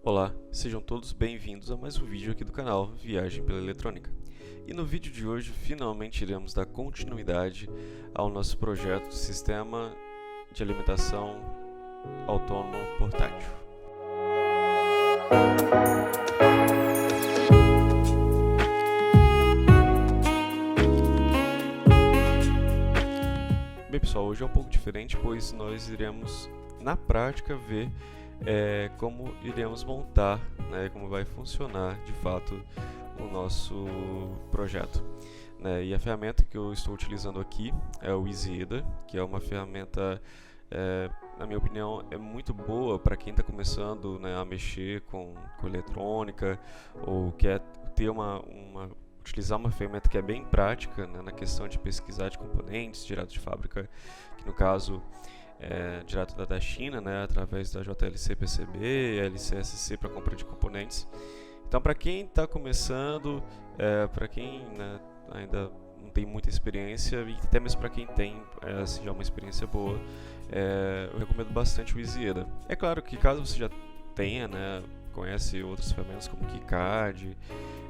Olá, sejam todos bem-vindos a mais um vídeo aqui do canal Viagem pela Eletrônica. E no vídeo de hoje, finalmente iremos dar continuidade ao nosso projeto de sistema de alimentação autônomo portátil. Bem pessoal, hoje é um pouco diferente, pois nós iremos na prática ver como iremos montar, como vai funcionar de fato o nosso projeto. E a ferramenta que eu estou utilizando aqui é o EasyEda, que é uma ferramenta, na minha opinião, é muito boa para quem está começando a mexer com eletrônica ou quer ter utilizar uma ferramenta que é bem prática na questão de pesquisar de componentes direto de fábrica, que no caso direto da China, através da JLC PCB, LCSC para compra de componentes. Então, para quem está começando, para quem ainda não tem muita experiência, e até mesmo para quem tem já uma experiência boa, eu recomendo bastante o EasyEda. É claro que caso você já tenha, conhece outras ferramentas como KiCad,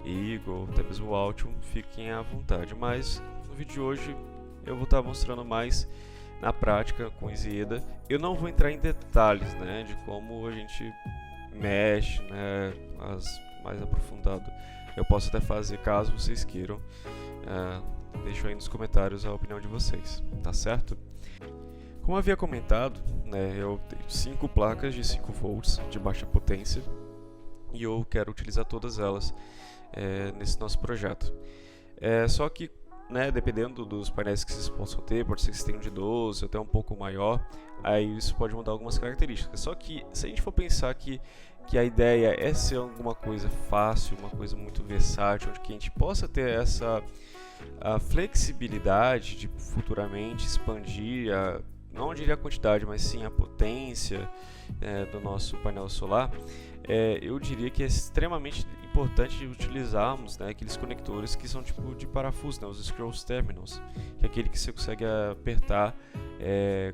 Eagle, até mesmo o Altium, fiquem à vontade. Mas no vídeo de hoje eu vou estar mostrando mais na prática com o EasyEda. Eu não vou entrar em detalhes de como a gente mexe, mais aprofundado. Eu posso até fazer caso vocês queiram. Deixo aí nos comentários a opinião de vocês, tá certo? Como havia comentado, eu tenho 5 placas de 5 volts de baixa potência e eu quero utilizar todas elas nesse nosso projeto. Só que dependendo dos painéis que vocês possam ter, pode ser que vocês tenham de 12 até um pouco maior, aí isso pode mudar algumas características. Só que se a gente for pensar que a ideia é ser alguma coisa fácil, uma coisa muito versátil, onde que a gente possa ter essa flexibilidade de futuramente expandir, não diria a quantidade, mas sim a potência do nosso painel solar, eu diria que é extremamente importante utilizarmos aqueles conectores que são tipo de parafuso, os screw terminals, que é aquele que você consegue apertar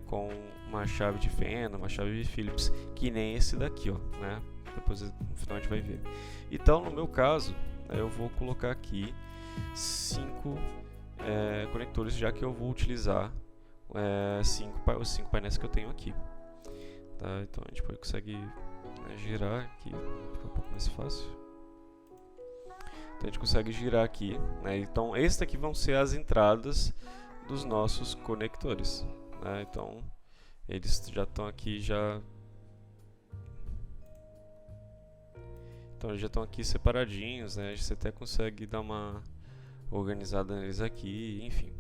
com uma chave de fenda, uma chave de Phillips, que nem esse daqui, depois no final a gente vai ver. Então, no meu caso, eu vou colocar aqui 5 conectores, já que eu vou utilizar os 5 painéis que eu tenho aqui. Tá? Então a gente consegue girar aqui, fica um pouco mais fácil. Então a gente consegue girar aqui, Então esses aqui vão ser as entradas dos nossos conectores, Então eles já estão aqui Então eles já estão aqui separadinhos, Você até consegue dar uma organizada neles aqui, enfim.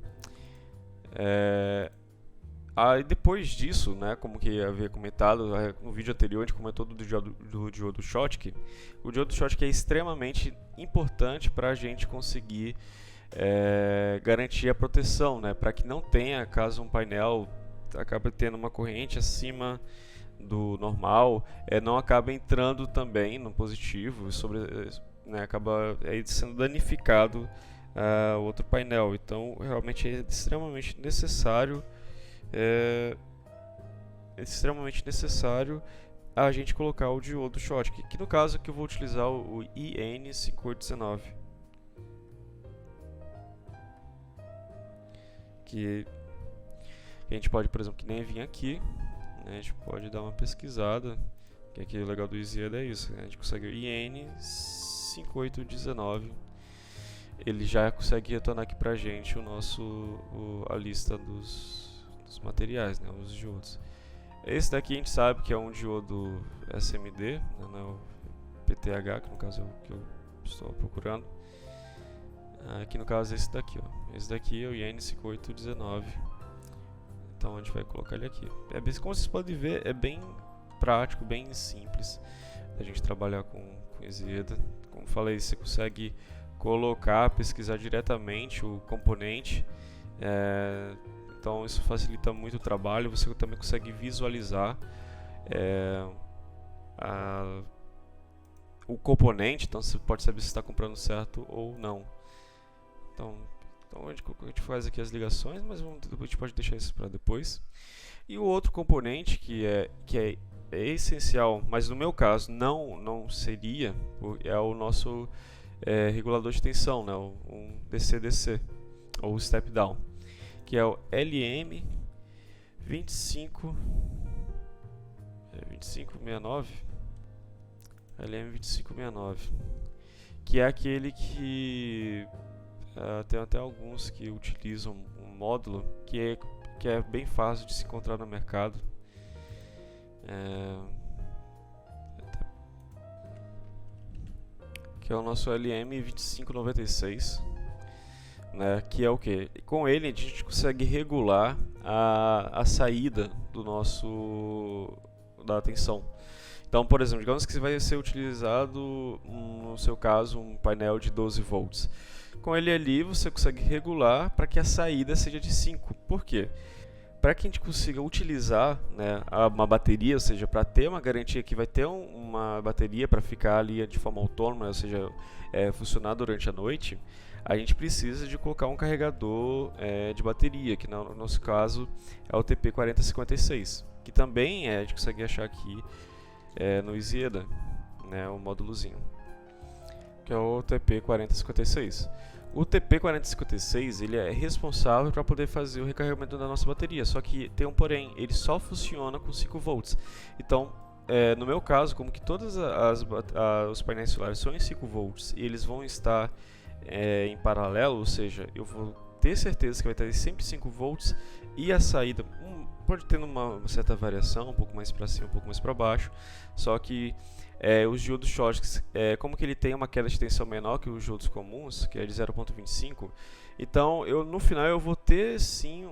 Aí depois disso, como que havia comentado no vídeo anterior, a gente comentou do diodo Schottky. O diodo Schottky é extremamente importante para a gente conseguir garantir a proteção, para que não tenha, caso um painel acabe tendo uma corrente acima do normal, não acabe entrando também no positivo, acaba sendo danificado o outro painel. Então realmente é extremamente necessário a gente colocar o diodo Schottky, que no caso aqui eu vou utilizar o IN5819, que a gente pode, por exemplo, que nem vir aqui, a gente pode dar uma pesquisada, que aqui o legal do EasyEda é isso, a gente consegue o IN5819, ele já consegue retornar aqui pra gente a lista dos materiais, os diodos. Esse daqui a gente sabe que é um diodo SMD, o PTH, que no caso é o que eu estou procurando. Aqui no caso é esse daqui, Esse daqui é o IN5819. Então a gente vai colocar ele aqui. Como vocês podem ver, é bem prático, bem simples a gente trabalhar com EasyEda. Como falei, você consegue pesquisar diretamente o componente. Então isso facilita muito o trabalho. Você também consegue visualizar o componente, então você pode saber se está comprando certo ou não. Então a gente faz aqui as ligações, mas a gente pode deixar isso para depois. E o outro componente que é essencial, mas no meu caso não então é o nosso regulador de tensão, né, um DC-DC, ou step down, que é o LM2569, que é aquele que tem até alguns que utilizam um módulo que é bem fácil de se encontrar no mercado. Que é o nosso LM2596, né, que é o que? Com ele a gente consegue regular a saída da tensão. Então, por exemplo, digamos que vai ser utilizado, no seu caso, um painel de 12 volts. Com ele ali você consegue regular para que a saída seja de 5. Por quê? Para que a gente consiga utilizar, né, uma bateria, ou seja, para ter uma garantia que vai ter uma bateria para ficar ali de forma autônoma, ou seja, funcionar durante a noite, a gente precisa de colocar um carregador de bateria, que no nosso caso é o TP4056, que também a gente consegue achar aqui no Isieda, né, o módulozinho, que é o TP4056. O TP4056 ele é responsável para poder fazer o recarregamento da nossa bateria, só que tem um porém, ele só funciona com 5 volts. Então, no meu caso, como que todos os painéis solares são em 5 volts e eles vão estar em paralelo, ou seja, eu vou ter certeza que vai ter sempre 5 volts e a saída pode ter uma certa variação, um pouco mais para cima, um pouco mais para baixo, só que os diodos Schottky, como que ele tem uma queda de tensão menor que os diodos comuns, que é de 0.25, então no final eu vou ter sim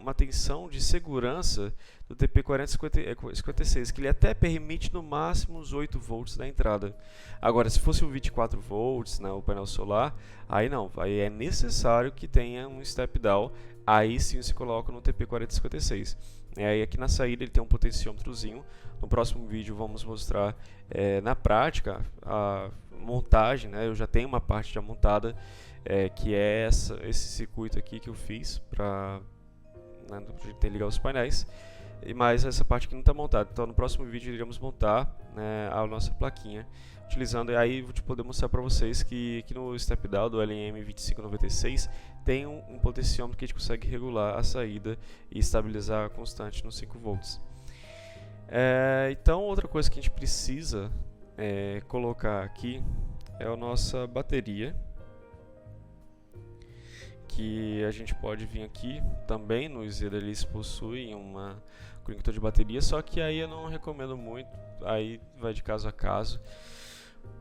uma tensão de segurança do TP4056, que ele até permite no máximo os 8 volts da entrada. Agora, se fosse um 24 volts, né, o painel solar, aí não, aí é necessário que tenha um step down, aí sim se coloca no TP4056. Aí aqui na saída ele tem um potenciômetrozinho. No próximo vídeo vamos mostrar na prática a montagem, né? Eu já tenho uma parte já montada, que é esse circuito aqui que eu fiz para interligar os painéis, mas essa parte aqui não está montada. Então no próximo vídeo iremos montar, né, a nossa plaquinha, utilizando, aí vou poder mostrar para vocês que no step down do LM2596 tem um potenciômetro que a gente consegue regular a saída e estabilizar a constante nos 5 volts. Então outra coisa que a gente precisa colocar aqui é a nossa bateria, que a gente pode vir aqui também no Isieda, eles possuem um conector de bateria, só que aí eu não recomendo muito, aí vai de caso a caso.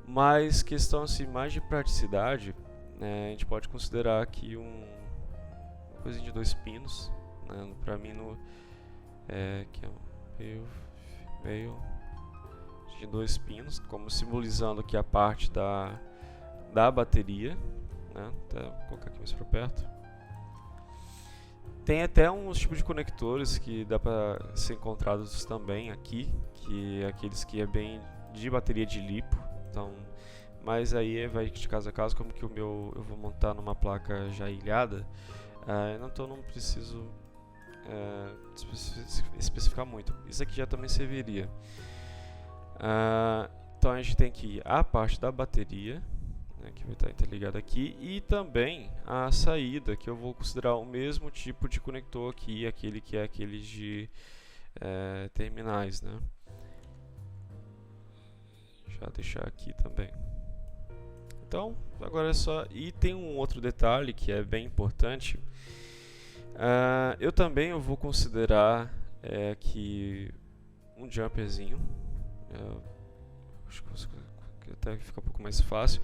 Mas questão assim, mais de praticidade, a gente pode considerar aqui uma coisinha de 2 pinos, né, para mim que é meio de 2 pinos, como simbolizando aqui a parte da bateria, né, vou colocar aqui mais para perto. Tem até uns tipos de conectores que dá para ser encontrados também aqui, que é aqueles que é bem de bateria de lipo. Então, mas aí vai de caso a caso, como que eu vou montar numa placa já ilhada, então não preciso especificar muito. Isso aqui já também serviria. Então a gente tem aqui a parte da bateria, né, que vai estar interligada aqui, e também a saída, que eu vou considerar o mesmo tipo de conector aqui, aquele que é aquele de terminais, né? Já deixar aqui também. Então, agora é só. E tem um outro detalhe que é bem importante. Eu também vou considerar que um jumperzinho. Acho que até fica um pouco mais fácil.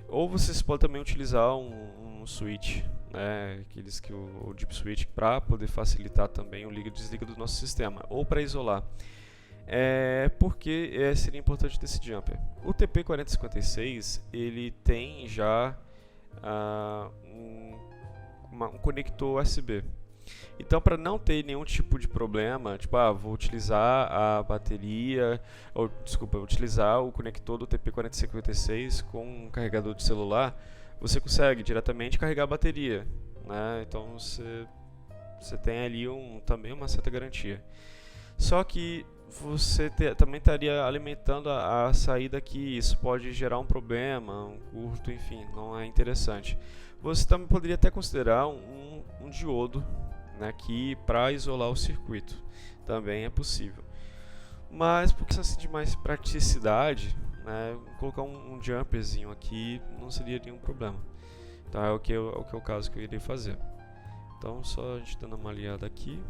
Ou vocês podem também utilizar um switch, né, aqueles que o deep switch, para poder facilitar também o liga e desliga do nosso sistema, ou para isolar. Porque seria importante ter esse jumper. O TP4056 ele tem já um conector USB. Então, para não ter nenhum tipo de problema, tipo, vou utilizar a bateria, ou desculpa, vou utilizar o conector do TP4056 com um carregador de celular, você consegue diretamente carregar a bateria, né? Então você tem ali também uma certa garantia. Só que você também estaria alimentando a saída aqui. Isso pode gerar um problema, um curto, enfim, não é interessante. Você também poderia até considerar um diodo, né, aqui para isolar o circuito. Também é possível. Mas por questão assim, de mais praticidade, né, colocar um jumperzinho aqui não seria nenhum problema. Então é o que é o caso que eu irei fazer. Então só a gente dando uma aliada aqui.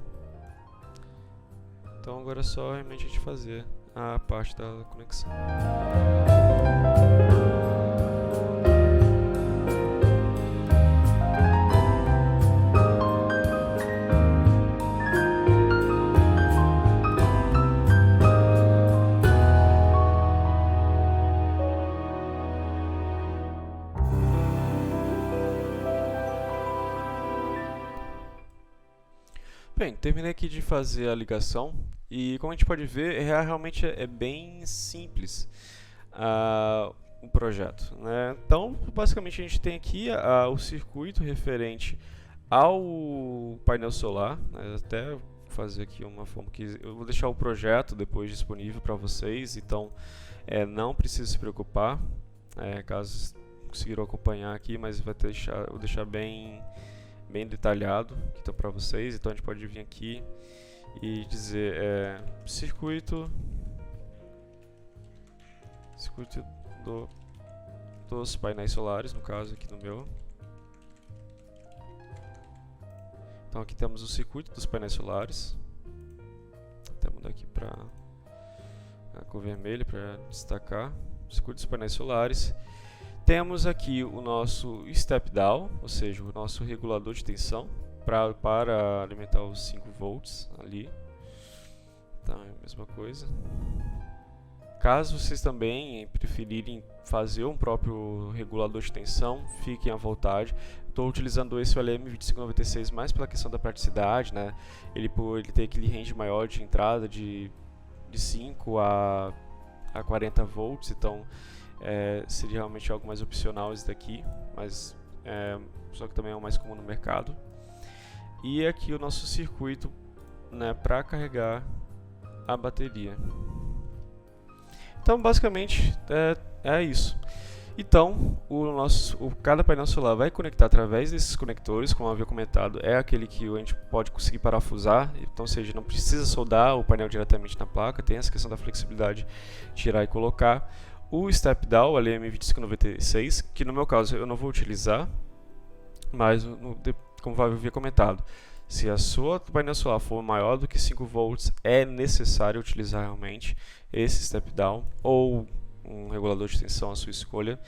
Então agora é só realmente a gente fazer a parte da conexão. Bem, terminei aqui de fazer a ligação e como a gente pode ver, realmente é bem simples o projeto, né? Então, basicamente a gente tem aqui o circuito referente ao painel solar, né? Até fazer aqui uma forma que eu vou deixar o projeto depois disponível para vocês, então não precisa se preocupar, caso conseguiram acompanhar aqui, mas vou deixar bem detalhado então para vocês. Então a gente pode vir aqui e dizer circuito dos painéis solares, no caso aqui no meu. Então aqui temos o circuito dos painéis solares. Até mudar aqui para a cor vermelha para destacar o circuito dos painéis solares. Temos aqui o nosso step down, ou seja, o nosso regulador de tensão para alimentar os 5 volts ali. Então é a mesma coisa. Caso vocês também preferirem fazer um próprio regulador de tensão, fiquem à vontade. Estou utilizando esse LM2596 mais pela questão da praticidade, né? Ele tem aquele range maior de entrada de 5 a 40 volts, então seria realmente algo mais opcional esse daqui, mas só que também é o mais comum no mercado. E aqui o nosso circuito, né, para carregar a bateria. Então basicamente é isso. Então cada painel solar vai conectar através desses conectores, como eu havia comentado, é aquele que a gente pode conseguir parafusar, então, ou seja, não precisa soldar o painel diretamente na placa, tem essa questão da flexibilidade de tirar e colocar. O step down, o LM2596, que no meu caso eu não vou utilizar, mas como eu havia comentado, se a sua painel solar for maior do que 5 volts, é necessário utilizar realmente esse step down ou um regulador de tensão à sua escolha.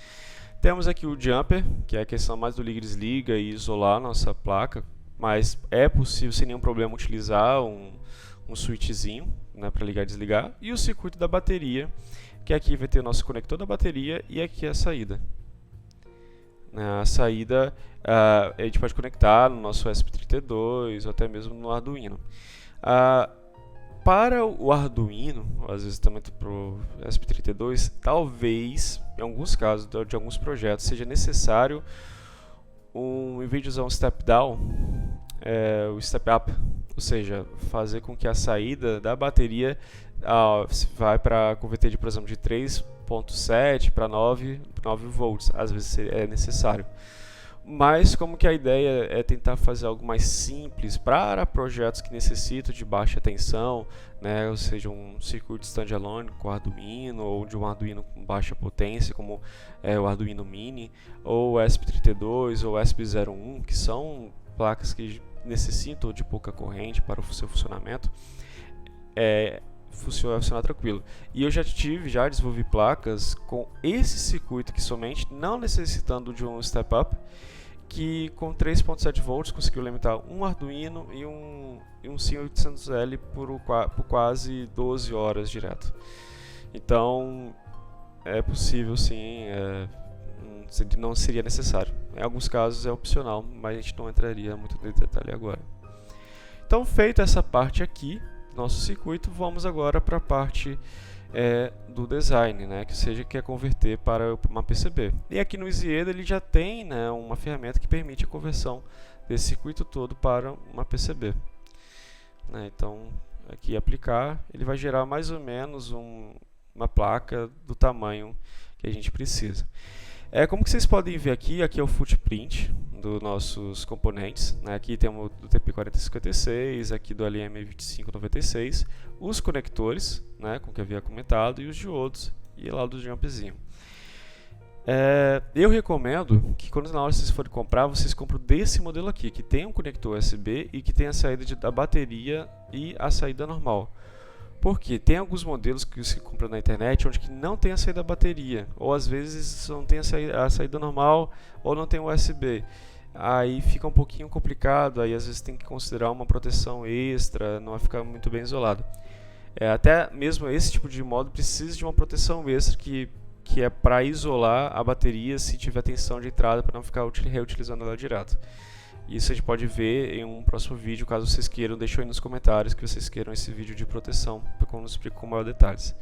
Temos aqui o jumper, que é a questão mais do liga e desliga e isolar a nossa placa, mas é possível sem nenhum problema utilizar um switchzinho, né, para ligar e desligar. E o circuito da bateria, que aqui vai ter o nosso conector da bateria e aqui a saída. A saída a gente pode conectar no nosso ESP32 ou até mesmo no Arduino. Para o Arduino, às vezes também para o ESP32, talvez, em alguns casos de alguns projetos, seja necessário, em vez de usar um step down, o step up, ou seja, fazer com que a saída da bateria vai para converter de, por exemplo, de 3.7 para 9 volts, às vezes é necessário. Mas como que a ideia é tentar fazer algo mais simples para projetos que necessitam de baixa tensão, né, ou seja, um circuito standalone com Arduino ou de um Arduino com baixa potência, como o Arduino Mini, ou o ESP32 ou o ESP01, que são placas que necessitam de pouca corrente para o seu funcionamento, funcionar tranquilo. E eu já desenvolvi placas com esse circuito que somente, não necessitando de um step up, que com 3.7 volts conseguiu alimentar um Arduino e um SIM800L por quase 12 horas direto. Então é possível sim, não seria necessário. Em alguns casos é opcional, mas a gente não entraria muito em detalhe agora. Então, feita essa parte aqui nosso circuito, vamos agora para a parte do design, né, que é converter para uma PCB. E aqui no EasyEDA ele já tem, né, uma ferramenta que permite a conversão desse circuito todo para uma PCB. Né, então aqui aplicar, ele vai gerar mais ou menos uma placa do tamanho que a gente precisa. Como que vocês podem ver aqui é o footprint dos nossos componentes, né? Aqui temos do TP4056, aqui do LM2596, os conectores, né, como que eu havia comentado, e os diodos, e lá do jumpzinho. Eu recomendo que quando na hora vocês forem comprar, vocês comprem desse modelo aqui, que tem um conector USB e que tem a saída da bateria e a saída normal. Porque tem alguns modelos que você compra na internet onde que não tem a saída da bateria, ou às vezes não tem a saída normal, ou não tem USB. Aí fica um pouquinho complicado, aí às vezes tem que considerar uma proteção extra, não vai ficar muito bem isolado. Até mesmo esse tipo de modo precisa de uma proteção extra que é para isolar a bateria se tiver tensão de entrada, para não ficar reutilizando ela direto. Isso a gente pode ver em um próximo vídeo, caso vocês queiram, deixem aí nos comentários que vocês queiram esse vídeo de proteção, para que eu explique com maior detalhes.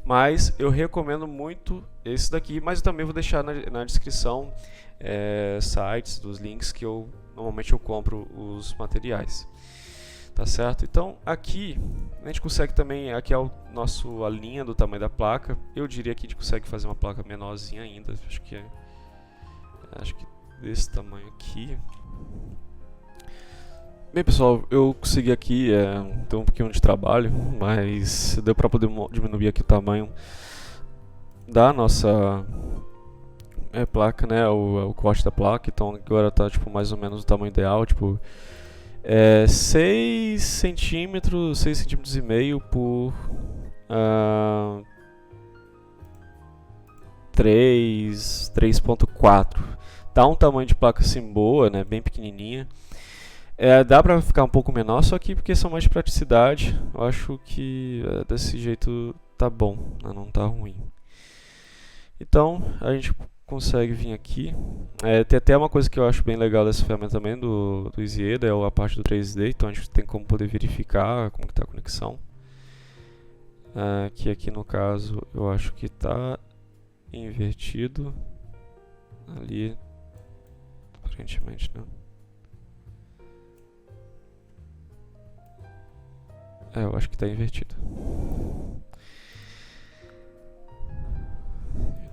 Mas eu recomendo muito esse daqui, mas eu também vou deixar na descrição sites, dos links que normalmente eu compro os materiais. Tá certo? Então aqui a gente consegue também, aqui é a linha do tamanho da placa. Eu diria que a gente consegue fazer uma placa menorzinha ainda, acho que desse tamanho aqui. Bem pessoal, eu consegui aqui ter um pouquinho de trabalho, mas deu para poder diminuir aqui o tamanho da nossa placa, né, o corte da placa. Então agora está tipo, mais ou menos o tamanho ideal, tipo 6 centímetros, 6 centímetros e meio por 3.4. Dá um tamanho de placa assim boa, né, bem pequenininha. Dá pra ficar um pouco menor, só que porque são mais de praticidade, eu acho que desse jeito tá bom, né, não tá ruim. Então a gente consegue vir aqui. Tem até uma coisa que eu acho bem legal dessa ferramenta também do EasyEda, é a parte do 3D, então a gente tem como poder verificar como que está a conexão. Que aqui no caso eu acho que está invertido, ali aparentemente não. Eu acho que está invertido.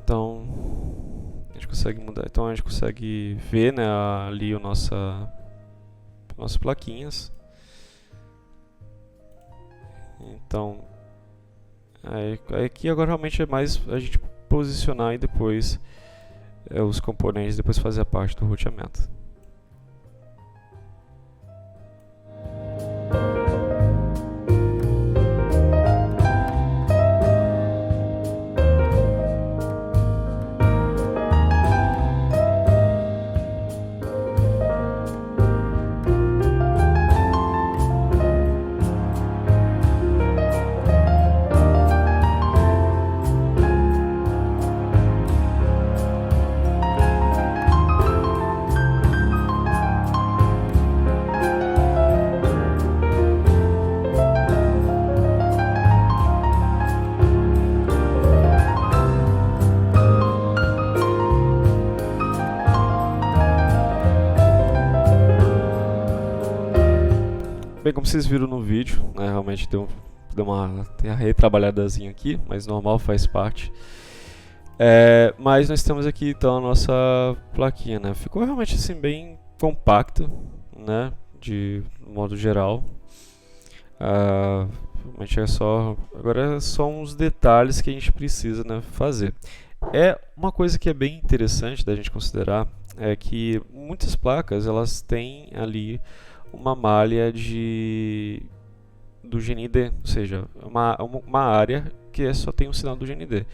Então a gente consegue mudar, então a gente consegue ver, né, ali nossas plaquinhas. Então aqui agora realmente é mais a gente posicionar e depois os componentes, depois fazer a parte do roteamento. Bem, como vocês viram no vídeo, né, realmente tem uma retrabalhadazinha aqui, mas normal, faz parte. Mas nós temos aqui então a nossa plaquinha, né? Ficou realmente assim bem compacto, né? De modo geral. Realmente agora são uns detalhes que a gente precisa, né, fazer. Uma coisa que é bem interessante da gente considerar é que muitas placas elas têm ali uma malha do GND, ou seja, uma área que só tem um sinal do GND.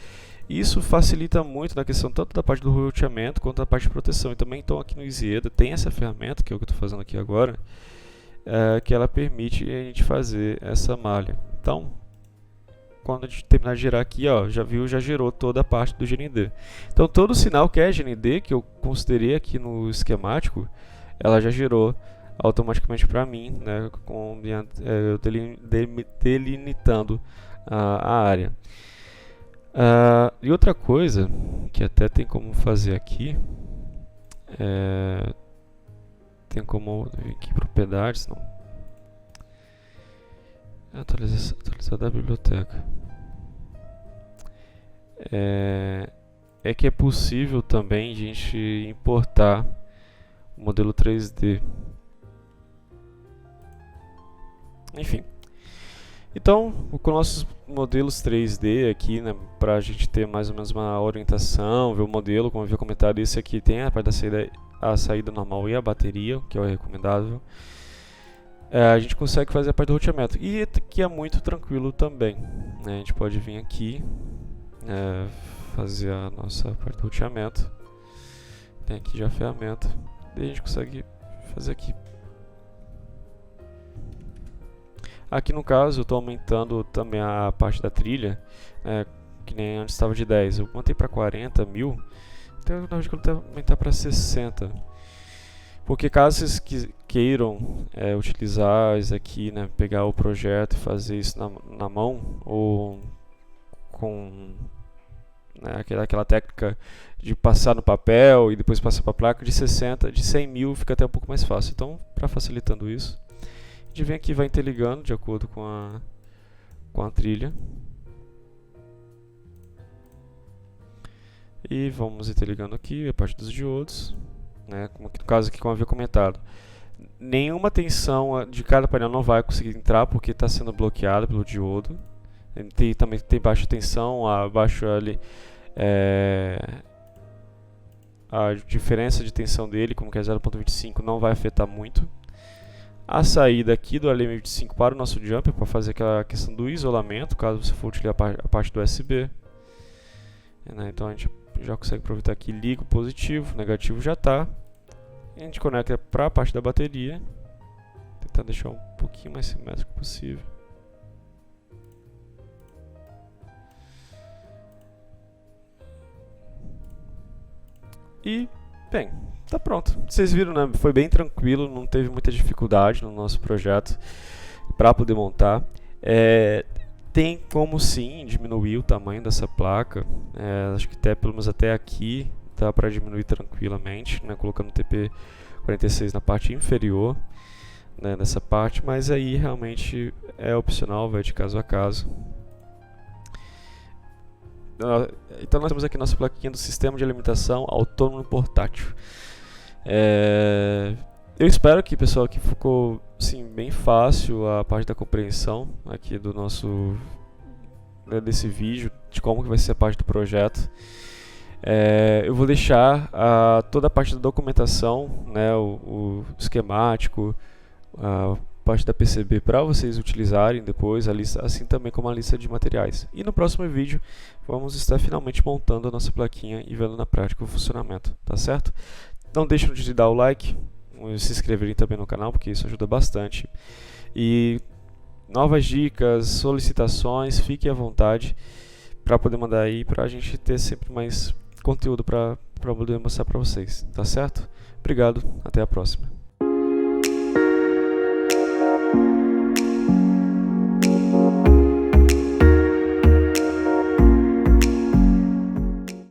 Isso facilita muito na questão tanto da parte do roteamento quanto da parte de proteção. E também então aqui no EasyEda tem essa ferramenta, que é o que eu estou fazendo aqui agora, que ela permite a gente fazer essa malha. Então, quando a gente terminar de gerar aqui, ó, já gerou toda a parte do GND. Então todo o sinal que é GND, que eu considerei aqui no esquemático, ela já gerou automaticamente para mim, né, delimitando a área. E outra coisa que até tem como fazer aqui, tem como vir aqui propriedades, não. Atualizar da biblioteca. É que é possível também a gente importar o modelo 3D. Enfim. Então, com nossos modelos 3D aqui, né, para a gente ter mais ou menos uma orientação, ver o modelo, como eu havia comentado, esse aqui tem a parte da saída normal e a bateria, que é o recomendável. A gente consegue fazer a parte do roteamento, e que é muito tranquilo também, né? A gente pode vir aqui, fazer a nossa parte do roteamento. Tem aqui já a ferramenta, e a gente consegue fazer aqui. Aqui no caso eu estou aumentando também a parte da trilha, que nem antes estava de 10, eu aumentei para 40 mil, então na verdade eu vou aumentar para 60. Porque caso vocês queiram utilizar isso aqui, né, pegar o projeto e fazer isso na mão, ou com aquela técnica de passar no papel e depois passar para a placa, de 100 mil fica até um pouco mais fácil. Então, para facilitando isso, a gente vem aqui e vai interligando de acordo com a trilha. E vamos interligando aqui a parte dos diodos. Como no caso aqui, como eu havia comentado, nenhuma tensão de cada painel não vai conseguir entrar porque está sendo bloqueado pelo diodo. Também tem baixa tensão, abaixo ali a diferença de tensão dele, como que é 0.25, não vai afetar muito. A saída aqui do LM25 para o nosso jumper, para fazer aquela questão do isolamento, caso você for utilizar a parte do USB. Então a gente já consegue aproveitar aqui, liga o positivo, o negativo já está. A gente conecta para a parte da bateria, tentar deixar um pouquinho mais simétrico possível. E, bem, tá pronto. Vocês viram, né? Foi bem tranquilo, não teve muita dificuldade no nosso projeto para poder montar. Tem como sim diminuir o tamanho dessa placa, acho que pelo menos até aqui dá para diminuir tranquilamente, né, colocando o TP46 na parte inferior, né, dessa parte, mas aí realmente é opcional, vai de caso a caso. Então nós temos aqui nossa plaquinha do sistema de alimentação autônomo portátil. Eu espero que, pessoal, que ficou assim, bem fácil a parte da compreensão aqui do nosso desse vídeo, de como que vai ser a parte do projeto. Eu vou deixar toda a parte da documentação, né, o esquemático, a parte da PCB para vocês utilizarem depois, a lista, assim também como a lista de materiais. E no próximo vídeo vamos estar finalmente montando a nossa plaquinha e vendo na prática o funcionamento, tá certo? Não deixem de dar o like, se inscreverem também no canal, porque isso ajuda bastante. E novas dicas, solicitações, fiquem à vontade para poder mandar aí, para a gente ter sempre mais conteúdo para poder mostrar para vocês, tá certo? Obrigado, até a próxima.